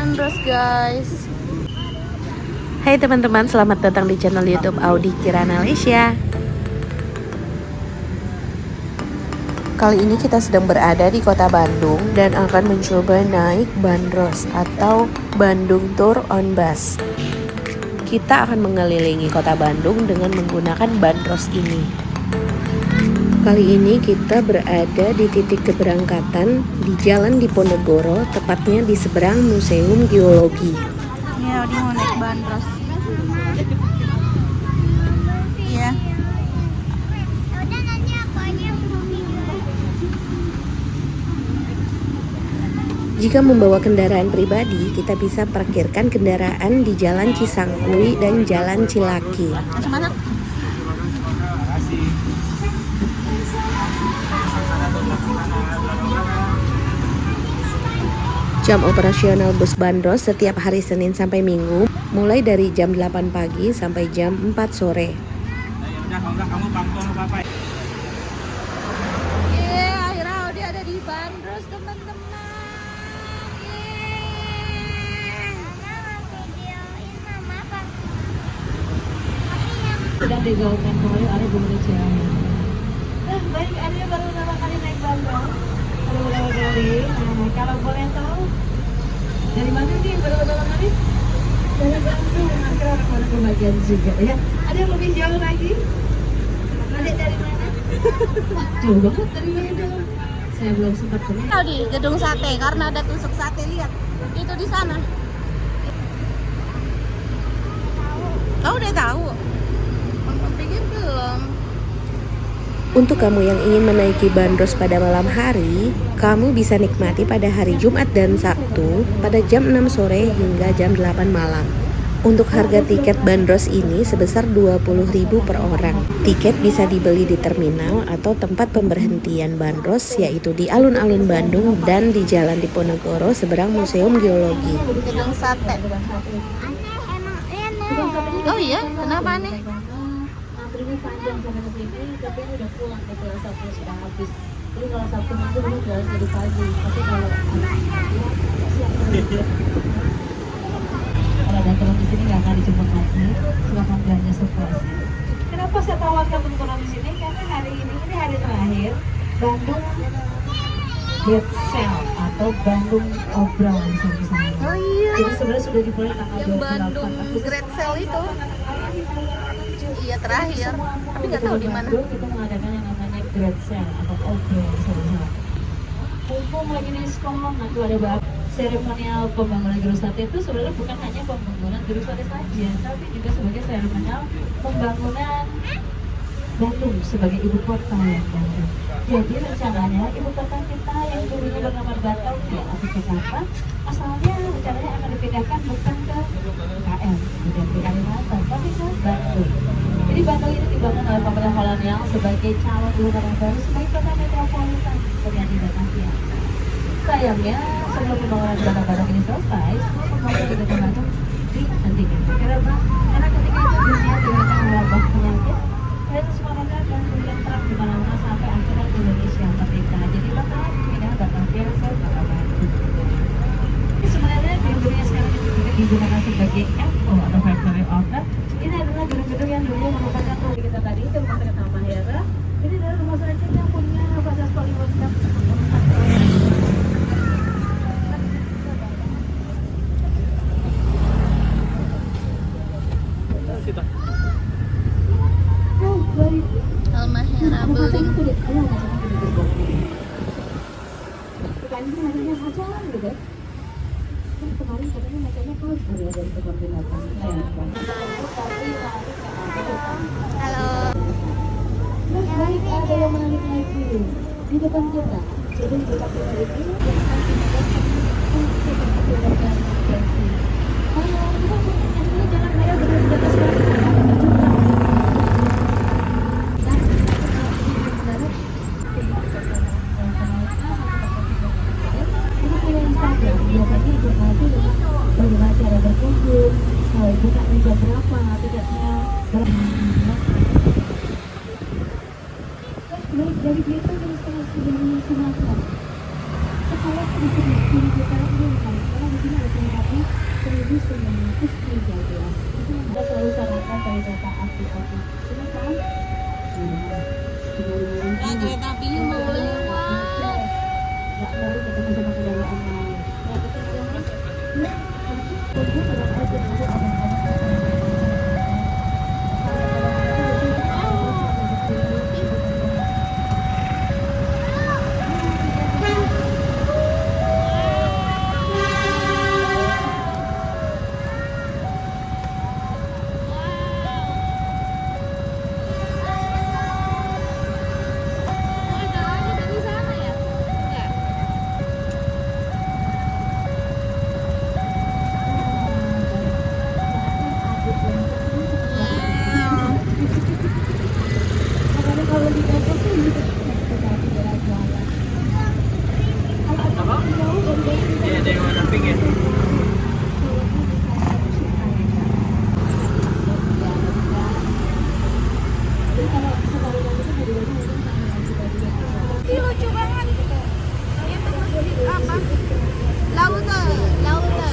bandros guys. Hai teman-teman, selamat datang di channel YouTube Audi Kirana Malaysia. Kali ini kita sedang berada di kota Bandung dan akan mencoba naik bandros atau Bandung Tour on Bus. Kita akan mengelilingi kota Bandung dengan menggunakan bandros ini. Kali ini kita berada di titik keberangkatan di Jalan Diponegoro, tepatnya di seberang Museum Geologi. Ya, Audi mau naik bandros. Iya. Jika membawa kendaraan pribadi, kita bisa parkirkan kendaraan di Jalan Cisangkui dan Jalan Cilaki. Langsung masuk. Jam operasional bus bandros setiap hari Senin sampai Minggu, mulai dari jam 8 pagi sampai jam 4 sore. Akhirnya Audi ada di bandros, teman-teman. Sedang digaungkan kembali oleh Bu Cianjur. Baik, Anda baru pertama kali naik bandros. Kalau boleh tahu dari mana nih baru pertama kali? Dari Bandung. Akhirnya orang-orang kebagian juga ya. Ada yang lebih jauh lagi? Adik dari mana? Jauh banget dari Bandung. Saya belum sempat kenal. Tahu di gedung sate karena ada tusuk sate, lihat. Itu di sana. Kau udah tahu? Pikir belum. Untuk kamu yang ingin menaiki bandros pada malam hari, kamu bisa nikmati pada hari Jumat dan Sabtu pada jam 6 sore hingga jam 8 malam. Untuk harga tiket bandros ini sebesar 20.000 per orang. Tiket bisa dibeli di terminal atau tempat pemberhentian bandros, yaitu di alun-alun Bandung dan di Jalan Diponegoro seberang Museum Geologi. Gedung sate. Oh iya, kenapa nih? Ini panjang sampai ke sini, tapi ini udah pulang ke kelas Sabtu sudah habis. Jadi kalau Sabtu Minggu ini jalan dari pagi, tapi kalau datang di sini nggak akan dijemput lagi, silakan belanja sepuasnya. Kenapa saya tawarkan untuk turun di sini? Karena hari ini hari terakhir Bandung Great Sale atau Bandung Obrol bisa disana. Oh iya. Jadi sebenarnya sudah dimulai tanggal 28 Yang Bandung Great Sale itu. Iya terakhir, tapi nggak tahu di mana. Kita mengadakan yang namanya Great Sale atau Obrol bersama-sama. Mumpung lagi diskon, nanti ada banget seremonial pembangunan Gedung Sate itu sebenarnya bukan hanya pembangunan Gedung Sate saja, tapi juga sebagai seremonial pembangunan Bandung sebagai ibu kota yang baru. Jadi rencananya ibu kota kita yang dulunya bernama Batam ya atau Jakarta, asalnya rencananya akan dipindahkan bukan ke KL, bukan ke Kalimantan, tapi ke Bandung. Jadi Bandung ini dibangun oleh pemerintah kolonial sebagai calon ibu kota baru sebagai kota metropolitan pengganti Batavia. Sayangnya sebelum pembangunan kota Bandung ini selesai, semua pembangunan di kota Bandung dihentikan. Karena ketika itu dunia dihadang wabah penyakit dan semuanya dan kemudian terang di mana-mana sampai akhirnya Indonesia merdeka. Jadi makanya pindah Batavia ke kota Bandung. Ini sebenarnya di dunia sekarang itu juga digunakan sebagai FO atau Factory Outlet. Ini adalah gedung-gedung yang dulu merupakan rumah kita tadi, itu rumah sakit Taman Hera. Ini adalah rumah sakit yang punya fasilitas paling lengkap. Almahera Building. Kemarin katanya macamnya kau dari tempat binatang. Halo. Baik, ada yang menarik lagi di depan kita. Jadi di depan kita ini jalan raya benar-benar bagaimana cara berkunjung, bukanya jam berapa, tiketnya dari Blitar jam 9:30 Sumatera. Kalau di sini kita ini karena di sini ada tempatnya 1913. Itu kita selalu sarankan pada bapak aktif-aktif. Silakan. Nah, kereta apinya mau lewat. Nggak perlu ketemu sama kendaraan lain. Nah, itu yang Lucu banget. Itu masjid apa? Laude, Laude.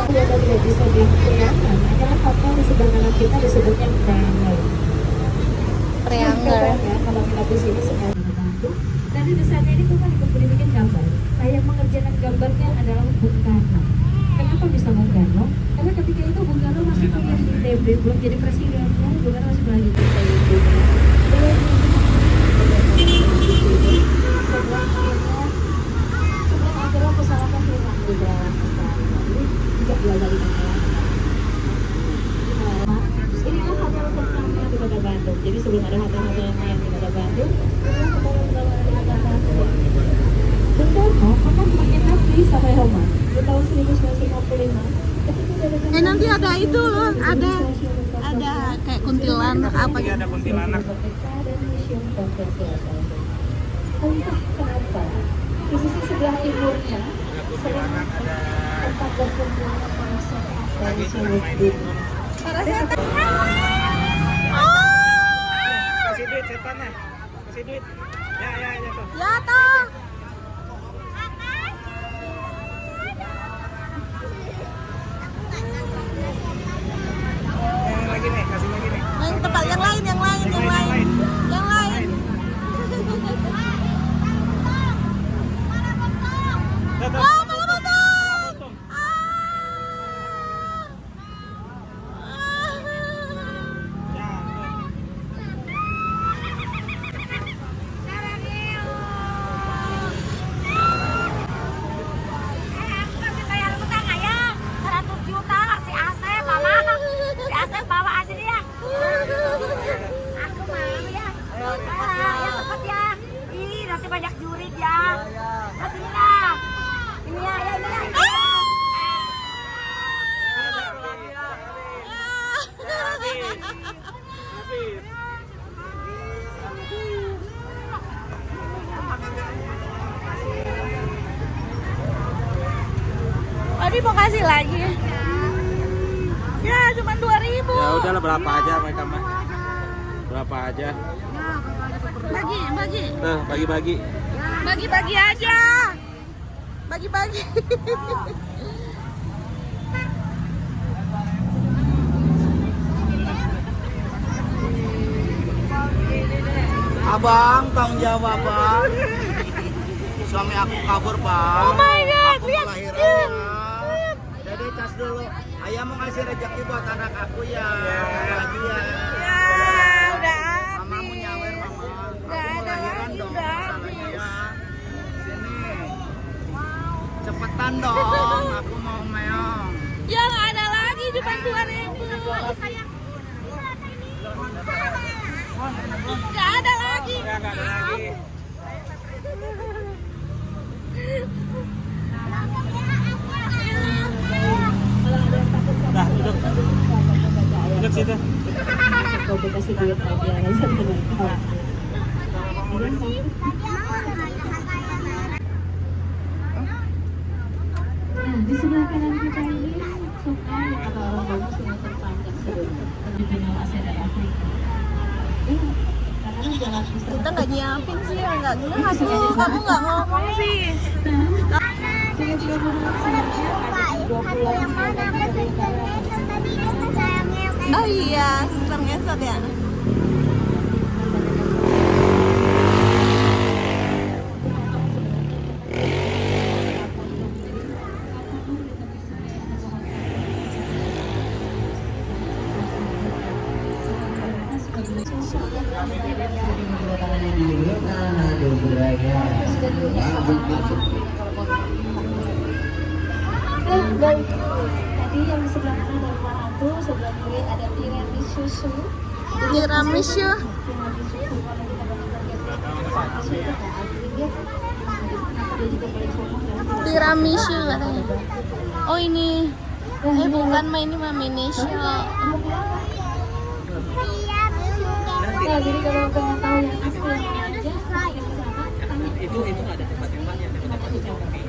Ternyata tidak bisa digunakan adalah hotel di sebelah kanan kita disebutnya Triangle. Triangle. Ya, kalau kita di sini sekarang dibantu. Dan di saat ini tuh kan bikin gambar. Nah, yang mengerjakan gambarnya adalah Bung Karno. Kenapa bisa Bung Karno? Karena ketika itu Bung Karno masih kuliah di ITB, belum jadi presiden. Bung Karno masih belajar di ITB. Sebelum akhirnya pesawatnya hilang di jalan sekarang. Tidak belajar di inilah hotel pertama di Kota Bandung. Jadi sebelum ada hotel-hotel yang lain di Kota Bandung, inilah hotel pertama di Kota Bandung. Bung Karno akan menginap di Samai Roma di tahun 1955. Nanti ada itu loh, ada kayak kuntilanak apa gitu. Ada kuntilanak. Entah kenapa di sisi sebelah timurnya sering tempat berkumpul para selebriti. Kasih duit setannya. Kasih duit. Ya tuh. Ya toh. Yang lagi nih, kasih lagi nih. Yang tempat yang lain. Yang lain. Tuh. Oh, malah potong. Ya, tuh. Banyak jurid ya. Kasih lah. Ini ya, ini ya. Adi mau kasih lagi. Ya, cuma 2.000. Ya udahlah berapa aja mereka mah. Berapa aja. Bagi. Tuh, bagi-bagi. Bagi-bagi aja. Bagi-bagi. Abang, tanggung jawab bang. Suami aku kabur bang. Oh my God, Aku lihat. kelahirannya. Jadi tas dulu. Ayah mau ngasih rezeki buat anak aku ya. Lagi ya. Ya, udah Mamamu nyawer mama. Aku Udah mau ada lahiran lagi, dong. udah Masalahnya habis. ya. Sini. Cepetan dong. Aku mau meong. Ya nggak ada lagi, cuma 2.000. Nggak ada lagi. Ya, nggak ada lagi. Nah, di sebelah kanan kita ini sungai yang kata orang bagus sungai terpanjang sedunia di benua Asia dan Afrika. Karena jalan Kita nggak nyiapin sih, nggak jelas tuh. Kamu nggak ngomong sih. Oh iya, sistem ngesot ya. Baik, tadi yang di sebelah kanan ada Maratu, sebelah kiri ada tiramisu. Tiramisu. Tiramisu katanya. Oh ini. Bukan mah ini mah Minisho. Nah, jadi kalau pengen tahu yang asli yang mana aja, Itu nggak ada tempat yang banyak, tempat yang kopi.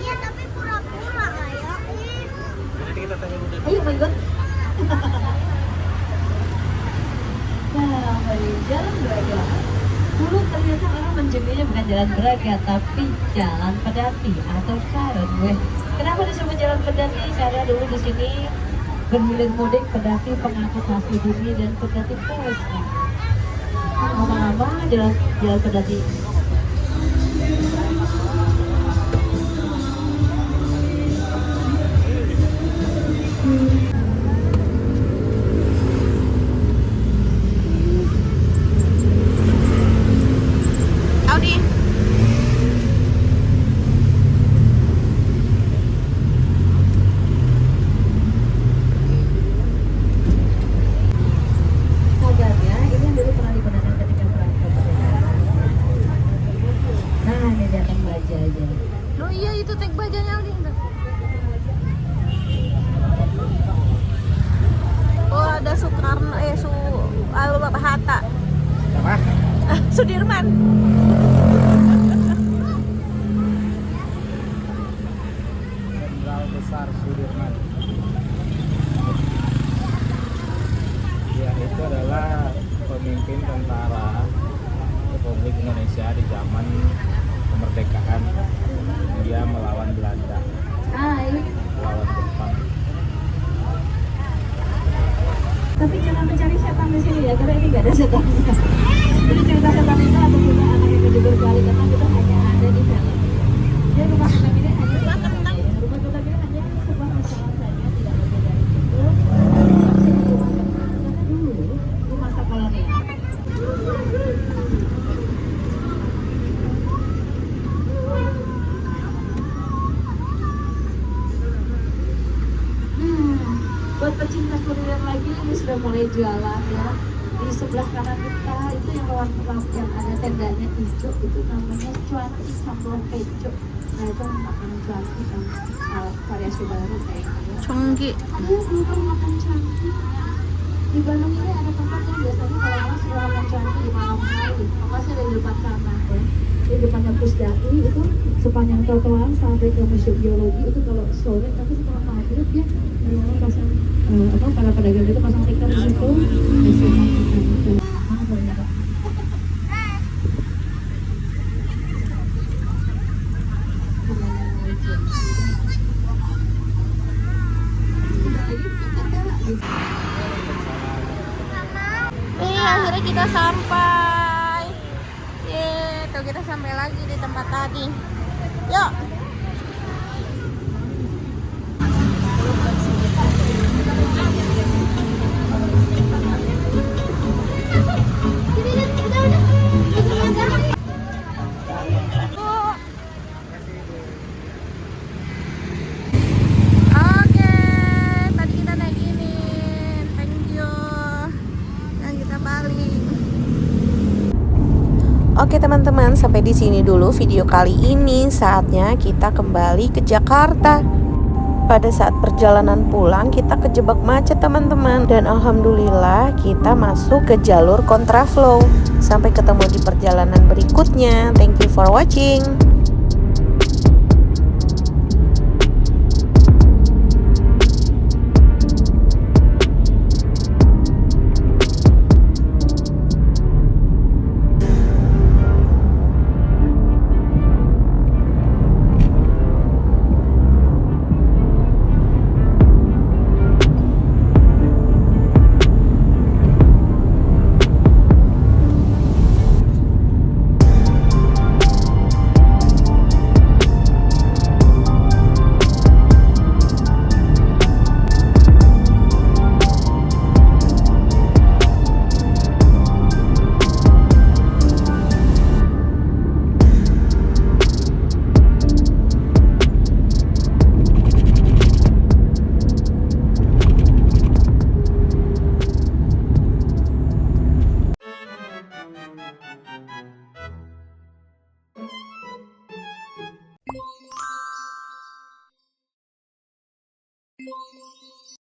Iya, tapi pura-pura kayak. Nanti kita tanya udah. ayo ikut. Nah, dari Jalan Braga. Dulu ternyata orang menjadinya bukan Jalan Braga, tapi Jalan Pedati atau Caron. Kenapa disebut Jalan Pedati? Karena dulu di sini berhilir mudik pedati pengangkut hasil bumi dan pedati pos. Lama-lama Jalan Pedati. Audi. Pagarnya ini yang dulu pernah digunakan ketika perang kemerdekaan. Nah, ini datang baja aja. Oh iya itu tek bajanya Audi. Oh ada Soekarno, Hatta. Apa? Sudirman. Jenderal Besar Sudirman. Dia itu adalah pemimpin tentara Republik Indonesia di zaman kemerdekaan. Dia melawan Belanda, Hai. melawan Jepang. Tapi jangan mencari setan di sini ya, karena ini nggak ada setannya. Jadi cerita setan itu atau kita anak yang kedua kali karena itu hanya ada di film. Jadi rumah kentang ini hanya rumah kentang ini hanya sebuah masalah saja, tidak lebih dari itu. Sini rumah kentang karena dulu di masa kolonial. Buat pecinta kuliner lagi ini sudah mulai jualan ya. Di sebelah kanan kita itu yang lawan yang ada tendanya hijau itu namanya cuanki sambal kejo. Nah itu makanan cuanki yang variasi baru kayak gitu. Conggi. Iya, belum makan cuanki. Di Bandung ini ada tempat yang biasanya kalau orang suka makan cuanki di malam hari. Masih ada di depan sana ya. Di depannya Pusdai itu sepanjang trotoar sampai ke Museum Geologi itu kalau sore, tapi setelah maghrib ya orang pasang para pedagang itu pasang tikar di situ hasil makan itu. Maaf ya Pak. Akhirnya kita sampai. Tuh kita sampai lagi di tempat tadi. Yuk. Oke, tadi kita naik ini. Thank you. Yang kita balik. Oke teman-teman, sampai di sini dulu video kali ini. Saatnya kita kembali ke Jakarta. Pada saat perjalanan pulang kita kejebak macet teman-teman, dan alhamdulillah kita masuk ke jalur kontraflow. Sampai ketemu di perjalanan berikutnya. Thank you for watching.